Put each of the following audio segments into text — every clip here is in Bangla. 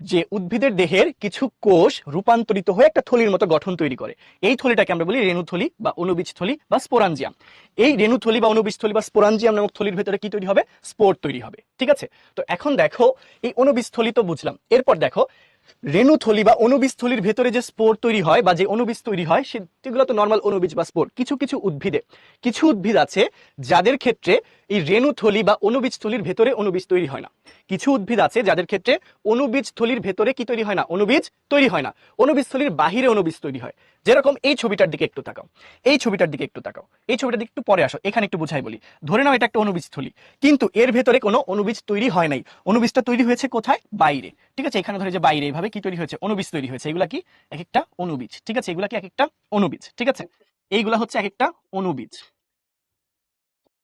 যে উদ্ভিদের দেহের কিছু কোষ রূপান্তরিত হয়ে একটা থলির মতো গঠন তৈরি করে, এই থলিটাকে আমরা বলি রেণুথলি বা অণুবীজ থলি বা স্পোরাঞ্জিয়াম। এই রেণুথলি বা অণুবীজ থলি বা স্পোরাঞ্জিয়াম নামক থলির ভেতরে কি তৈরি হবে? স্পোর তৈরি হবে। ঠিক আছে, তো এখন দেখো এই অণুবীজ থলি তো বুঝলাম, এরপর দেখো রেণুথলি বা অণুবীজ থলির ভেতরে যে স্পোর তৈরি হয় বা যে অণুবীজ তৈরি হয় সেগুলো তো নর্মাল অণুবীজ বা স্পোর। কিছু কিছু উদ্ভিদ আছে যাদের ক্ষেত্রে এই রেণুথলি বা অণুবীজ থলির ভেতরে অণুবীজ তৈরি হয় না। কিছু উদ্ভিদ আছে যাদের ক্ষেত্রে অণুবীজ থলির ভেতরে কি তৈরি হয় না? অণুবীজ তৈরি হয় না, অণুবীজ থলির বাহিরে অণুবীজ তৈরি হয়। যেরকম এই ছবিটার দিকে একটু তাকাও, এই ছবিটার দিকে একটু তাকাও, এই ছবিটার দিকে একটু পরে আসো, এখানে একটু বুঝাই বলি। ধরে নাও এটা একটা অণুবীজ থলি, কিন্তু এর ভেতরে কোনো অণুবীজ তৈরি হয় নাই। অণুবীজটা তৈরি হয়েছে কোথায়? বাইরে। ঠিক আছে, এখানে ধরে যে বাইরে এইভাবে কি তৈরি হয়েছে? অণুবীজ তৈরি হয়েছে। এগুলা কি? এক একটা অণুবীজ। ঠিক আছে, এগুলা কি? এক একটা অণুবীজ। ঠিক আছে, এইগুলা হচ্ছে এক একটা অণুবীজ।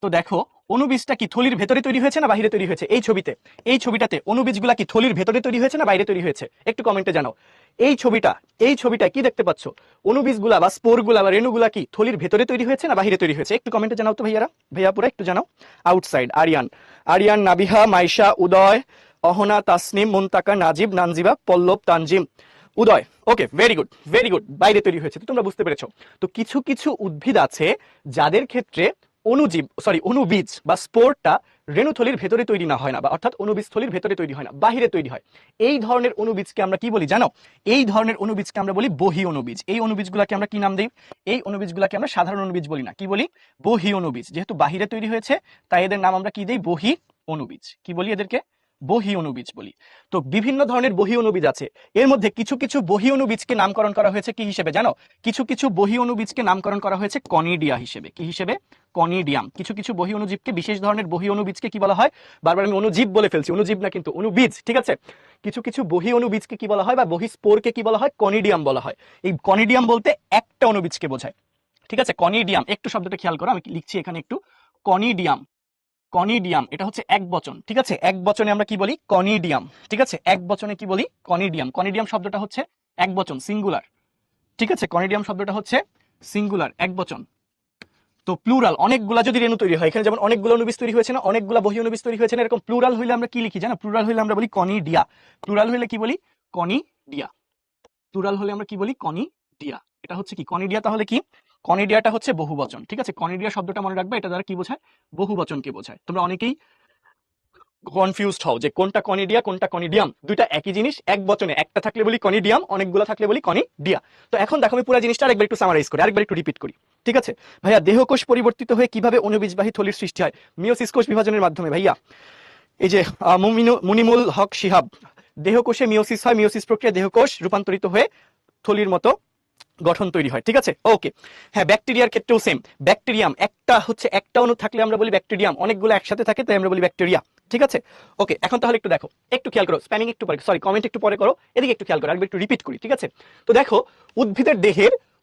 তো দেখো অণুবীজটা কি থলির ভেতরে তৈরি হয়েছে না বাইরে তৈরি হয়েছে? এই ছবিটাতে অণুবীজগুলা কি থলির ভেতরে তৈরি হয়েছে না বাইরে তৈরি হয়েছে? একটু কমেন্টে জানাও। এই ছবিটা কি দেখতে পাচ্ছ? অণুবীজগুলা বা স্পোরগুলা বা রেণুগুলা কি থলির ভেতরে তৈরি হয়েছে না বাইরে তৈরি হয়েছে? একটু কমেন্টে জানাও তো ভাইয়াপুরা একটু জানাও। আউটসাইড। আরিয়ান, নাবিহা, মাইশা, উদয়, অহনা, তাসনিম, মুনতাকা, নাজিব, নানজিবা, পল্লব, তানজিম, উদয়। ওকে, ভেরি গুড ভেরি গুড, বাইরে তৈরি হয়েছে। তো তোমরা বুঝতে পেরেছো। তো কিছু কিছু উদ্ভিদ আছে যাদের ক্ষেত্রে অণুবীজ বা স্পোরটা রেণুথলির ভেতরে তৈরি না হয় না, বা অর্থাৎ অণুবীজ থলির ভেতরে তৈরি হয় না, বাহিরে তৈরি হয়। এই ধরনের অণুবীজকে আমরা কি বলি জানো? এই ধরনের অণুবীজকে আমরা বলি বহি অণুবীজ। এই অণুবীজগুলোকে আমরা কি নাম দিই? এই অণুবীজগুলোকে আমরা সাধারণ অণুবীজ বলি না, কি বলি? বহি অণুবীজ। যেহেতু বাহিরে তৈরি হয়েছে তাই এদের নাম আমরা কি দিই? বহি অণুবীজ। কি বলি এদেরকে? বহি অণুবীজ বলি। তো বিভিন্ন ধরনের বহি অণুবীজ আছে। এর মধ্যে কিছু কিছু বহি অণুবীজকে নামকরণ করা হয়েছে কি হিসেবে জানো? কিছু কিছু বহি অণুবীজকে নামকরণ করা হয়েছে কনিডিয়া হিসেবে। কি হিসেবে? কনিডিয়াম। কিছু কিছু বহি অণুজীবকে, বিশেষ ধরনের বহি অণুবীজকে কি বলা হয়? বারবার আমি অণুজীব বলে ফেলছি, অণুজীব না কিন্তু, অণুবীজ। ঠিক আছে, কিছু কিছু বহি অণুবীজকে কি বলা হয় বা বহি স্পোরকে কি বলা হয়? কনিডিয়াম বলা হয়। এই কনিডিয়াম বলতে একটা অণুবীজকে বোঝায়। ঠিক আছে, কনিডিয়াম। একটু শব্দটা খেয়াল করো, আমি লিখছি এখানে একটু। কনিডিয়াম। কনিডিয়াম এটা হচ্ছে এক বচন। ঠিক আছে, এক বচনে আমরা কি বলি? কনিডিয়াম। ঠিক আছে, এক বচনে কি বলি? কনিডিয়াম। কনিডিয়াম শব্দটা হচ্ছে এক বচন, সিঙ্গুলার। ঠিক আছে, কনিডিয়াম শব্দটা হচ্ছে সিঙ্গুলার, এক বচন। তো প্লুরাল, অনেকগুলা যদি রেণু তৈরি হয়, এখানে যেমন অনেকগুলো অণুবীজ তৈরি হয়েছে না, অনেকগুলা বহি অণুবীজ তৈরি হয়েছে না, এরকম প্লুরাল হইলে আমরা কি লিখি জানো? প্লুরাল হইলে আমরা বলি কনিডিয়া। প্লুরাল হইলে কি বলি? কনিডিয়া। প্লুরাল হলে আমরা কি বলি? কনিডিয়া। এটা হচ্ছে কি? কনিডিয়া। তাহলে কি? কনিডিয়াটা হচ্ছে বহুবচন। ঠিক আছে, কনিডিয়া শব্দটা মনে রাখবে, এটা দ্বারা কি বোঝায়? বহুবচনকে বোঝায়। তোমরা অনেকেই কনফিউজড হও যে কোনটা কনিডিয়া কোনটা কনিডিয়াম। দুইটা একই জিনিস, এক বচনে একটা থাকলে বলি কনিডিয়াম, অনেকগুলো থাকলে বলি কনিডিয়া। তো এখন দেখো আমি পুরো জিনিসটা আরেকবার একটু সামারাইজ করি, আরেকবার একটু রিপিট করি। ঠিক আছে ভাইয়া, দেহকোষ পরিবর্তিত হয়ে কিভাবে অণুবীজবাহী থলির সৃষ্টি হয়? মিওসিস কোষ বিভাজনের মাধ্যমে। ভাইয়া এই যে মুনিমুল হক শিহাব, দেহকোষে মিওসিস হয়, মিওসিস প্রক্রিয়া দেহকোষ রূপান্তরিত হয়ে থলির মতো গঠন তৈরি হয়। ঠিক আছে, ওকে। হ্যাঁ, ব্যাকটেরিয়ার ক্ষেত্রেও সেম। ব্যাকটেরিয়াম একটা অণু থাকলে আমরা বলি ব্যাকটেরিয়াম, অনেকগুলো একসাথে থাকে তাই আমরা বলি ব্যাকটেরিয়া। ঠিক আছে, ওকে। এখন তাহলে একটু দেখো, একটু খেয়াল করো, স্প্যানিং একটু পরে, সরি কমেন্ট একটু পরে করো, এদিকে একটু খেয়াল করো, আরেকবার একটু রিপিট করি। ঠিক আছে, তো দেখো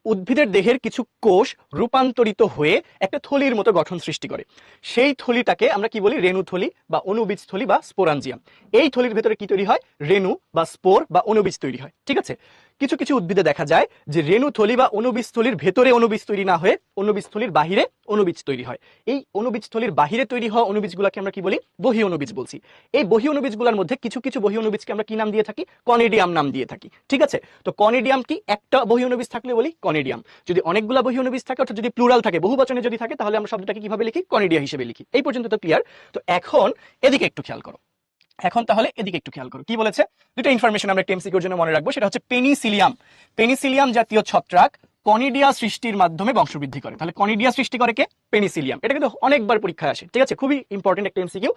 উদ্ভিদের দেহের কিছু কোষ রূপান্তরিত হয়ে একটা থলির মতো গঠন সৃষ্টি করে। সেই থলিটাকে আমরা কি বলি? রেণুথলি বা অণুবীজ থলি বা স্পোরাঞ্জিয়াম। এই থলির ভেতরে কি তৈরি হয়? রেণু বা স্পোর বা অণুবীজ তৈরি হয়। ঠিক আছে, কিছু কিছু উদ্ভিদে দেখা যায় যে রেণুথলি বা অণুবীজ থলির ভেতরে অণুবীজ তৈরি না হয়ে অণুবীজ থলির বাহিরে অণুবীজ তৈরি হয়। এই অণুবীজ থলির বাহিরে তৈরি হওয়া অণুবীজগুলোকে আমরা কি বলি? বহি অণুবীজ বলছি। এই বহি অণুবীজগুলোর মধ্যে কিছু কিছু বহি অণুবীজকে আমরা কি নাম দিয়ে থাকি? কনিডিয়াম নাম দিয়ে থাকি। ঠিক আছে, তো কনিডিয়াম কি? একটা বহি অণুবীজ থাকলে বলি কনিডিয়াম। যদি অনেকগুলা বহি অণুবীজ থাকে, অর্থাৎ যদি প্লুরাল থাকে, বহুবচনে যদি থাকে, তাহলে আমরা শব্দটাকে কিভাবে লিখি? কনিডিয়া হিসেবে লিখি। এই পর্যন্ত তো ক্লিয়ার। তো এখন এদিকে একটু খেয়াল করো, এখন তাহলে এদিকে একটু খেয়াল করো, কি বলেছে? দুটো ইনফরমেশন আমরা একটা এমসিকিউর জন্য মনে রাখবো, সেটা হচ্ছে পেনিসিলিয়াম। পেনিসিলিয়াম জাতীয় ছত্রাক কনিডিয়া সৃষ্টির মাধ্যমে বংশবৃদ্ধি করে। তাহলে কনিডিয়া সৃষ্টি করে কে? পেনিসিলিয়াম। এটা কিন্তু অনেকবার পরীক্ষায় আসে। ঠিক আছে, খুবই ইম্পর্টেন্ট একটা এমসিকিউ।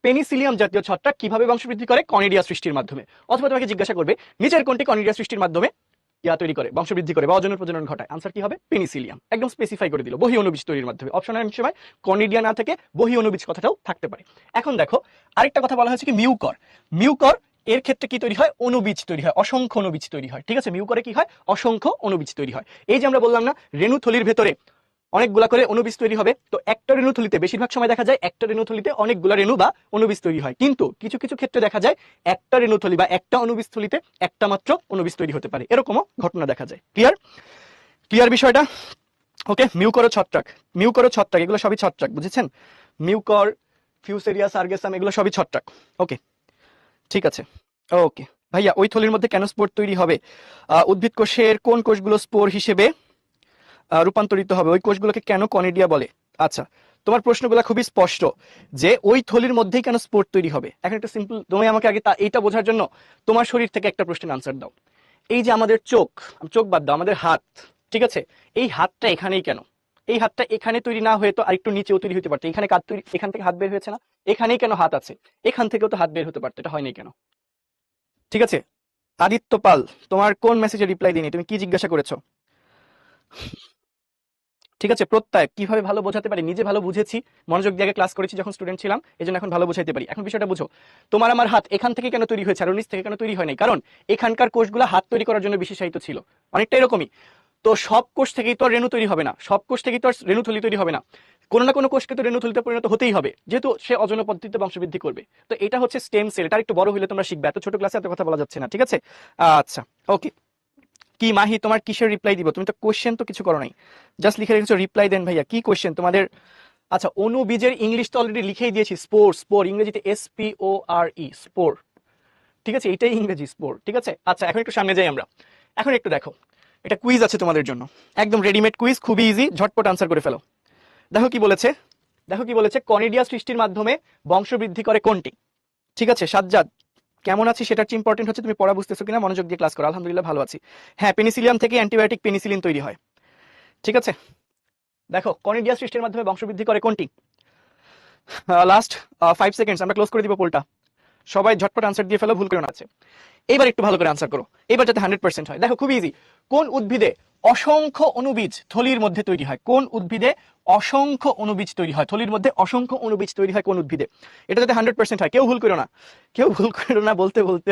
পেনিসিলিয়াম জাতীয় ছত্রাক কিভাবে বংশবৃদ্ধি করে? কনিডিয়া সৃষ্টির মাধ্যমে। অথবা তোমাকে জিজ্ঞাসা করবে নিচের কোনটি কনিডিয়া সৃষ্টির মাধ্যমে তৈরি করে, বংশবৃদ্ধি করে বা অজনন প্রজনন ঘটায়? আনসার কি হবে? পেনিসিলিয়াম। একদম স্পেসিফাই করে দিল, বহি অণুবীজ তৈরির মাধ্যমে। অপশনে অনেক সময় কনিডিয়া না থেকে বহি অণুবীজ কথাটাও থাকতে পারে। এখন দেখো আরেকটা কথা বলা হয়েছে কি? মিউকর। মিউকর এর ক্ষেত্রে কি তৈরি হয়? অণুবীজ তৈরি হয়, অসংখ্য অণুবীজ তৈরি হয়। ঠিক আছে, মিউকরে কি হয়? অসংখ্য অণুবীজ তৈরি হয়। এই যে আমরা বললাম না, রেণুথলির ভেতরে অনেকগুলা করে অণুবীজ তৈরি হবে, তো একটা রেণুথলিতে বেশিরভাগ সময় দেখা যায় একটা রেণুথলিতে অনেকগুলা রেণু বা অণুবীজ তৈরি হয়। কিন্তু কিছু কিছু ক্ষেত্রে দেখা যায় একটা রেণুথলি বা একটা অণুবীজ থলিতে একটা মাত্র অণুবীজ তৈরি হতে পারে, এরকমও ঘটনা দেখা যায়। ক্লিয়ার? ক্লিয়ার বিষয়টা? ওকে। মিউকর ছত্রাক, এগুলো সবই ছত্রাক, বুঝেছেন? মিউকর, ফিউসেরিয়া, সার্গেসাম, এগুলো সবই ছত্রাক। ওকে, ঠিক আছে, ওকে। ভাইয়া ওই থলির মধ্যে কেন স্পোর তৈরি হবে? উদ্ভিদ কোষের কোন কোষগুলো স্পোর হিসেবে রূপান্তরিত হবে, ওই কোষগুলোকে কেন কনিডিয়া বলে? আচ্ছা, তোমার প্রশ্নগুলো খুবই স্পষ্ট যে ওই থলির মধ্যেই কেন স্পোর তৈরি হবে। এখন একটা সিম্পল, তুমি আমাকে আগে এইটা বোঝার জন্য তোমার শরীর থেকে একটা প্রশ্নের আনসার দাও। এই যে আমাদের চোখ, চোখ বাদ দাও, আমাদের হাত, ঠিক আছে, এই হাতটা এখানেই কেন? এই হাতটা এখানে তৈরি না হয়ে তো আরেকটু নিচেও তৈরি হতে পারতো। এখানে কাত তৈরি, এখান থেকে হাত বের হয়েছে না, এখানেই কেন হাত আছে? এখান থেকেও তো হাত বের হতে পারতো, এটা হয়নি কেন? ঠিক আছে, আদিত্য পাল, তোমার কোন মেসেজে রিপ্লাই দিইনি, তুমি কি জিজ্ঞাসা করেছো? ঠিক আছে, প্রত্যয় কিভাবে ভালো বোঝাতে পারি, নিজে ভালো বুঝেছি, মনোযোগ দিয়ে ক্লাস করেছি যখন স্টুডেন্ট ছিলাম, এই জন্য এখন ভালো বোঝাইতে পারি। এখন বিষয়টা বুঝো, তোমার আমার হাত এখান থেকে কেন তৈরি হয়েছে আর নিচ থেকে কেন তৈরি হয় নাই? কারণ এখানকার কোষগুলো হাত তৈরি করার জন্য বিশেষায়িত ছিল, অনেকটা এরকমই। তো সব কোষ থেকেই তো আর রেণু তৈরি হবে না, সব কোষ থেকেই তো আর রেণুথলি তৈরি হবে না, কোনো না কোনো কোষকে তো রেণুথলিতে পরিণত হতেই হবে, যেহেতু সে অযৌন পদ্ধতিতে বংশবৃদ্ধি করবে। তো এটা হচ্ছে স্টেম সেল, এটা একটু বড় হলে তোমরা শিখবে, এত ছোট ক্লাসে এত কথা বলা যাচ্ছে না, ঠিক আছে? আচ্ছা, ওকে। কি মাহি, তোমার কিসের রিপ্লাই দিব? তুমি তো কোশ্চেন তো কিছু করো নাই, জাস্ট লিখে রেখেছো রিপ্লাই দেন ভাইয়া, কি কোশ্চেন তোমাদের? আচ্ছা, অণুবীজের ইংলিশ তো অলরেডি লিখেই দিয়েছি, স্পোর, স্পোর ইংরেজিতে SPORE, স্পোর, ঠিক আছে, এটাই ইংরেজি স্পোর, ঠিক আছে। আচ্ছা, এখন একটু সামনে যাই আমরা। এখন একটু দেখো, এটা কুইজ আছে তোমাদের জন্য, একদম রেডিমেড কুইজ, খুবই ইজি, ঝটপট আনসার করে ফেলো। দেখো কি বলেছে, দেখো কি বলেছে, কনিডিয়া সৃষ্টির মাধ্যমে বংশবৃদ্ধি করে কোনটি? ঠিক আছে, সাজ্জাদ কেমন আছি সেটার চেয়ে ইম্পর্টেন্ট হচ্ছে তুমি পড়া বুঝতেছো কিনা, মনোযোগ দিয়ে ক্লাস করো। আলহামদুলিল্লাহ ভালো আছি। হ্যাঁ, পেনিসিলিয়াম থেকে অ্যান্টিবায়োটিক পেনিসিলিন তৈরি হয়, ঠিক আছে। দেখো, কনিডিয়া সৃষ্টির মাধ্যমে বংশবৃদ্ধি করে কোনটি? লাস্ট 5 সেকেন্ডস, আমরা ক্লোজ করে দিব পোলটা। সবাই ঝটপট আনসার দিয়ে ফেলো, ভুল করে না আছে। এইবার একটু ভালো করে আনসার করো, এবার যাতে 100% হয়। দেখো খুবই ইজি, কোন উদ্ভিদে অসংখ্য অণুবীজ থলির মধ্যে তৈরি হয়? কোন উদ্ভিদে অসংখ্য অণুবীজ তৈরি হয়? থলির মধ্যে অসংখ্য অণুবীজ তৈরি হয় কোন উদ্ভিদে? এটা যাতে 100% হয়, কেউ ভুল করো না, কেউ ভুল করো না, বলতে বলতেও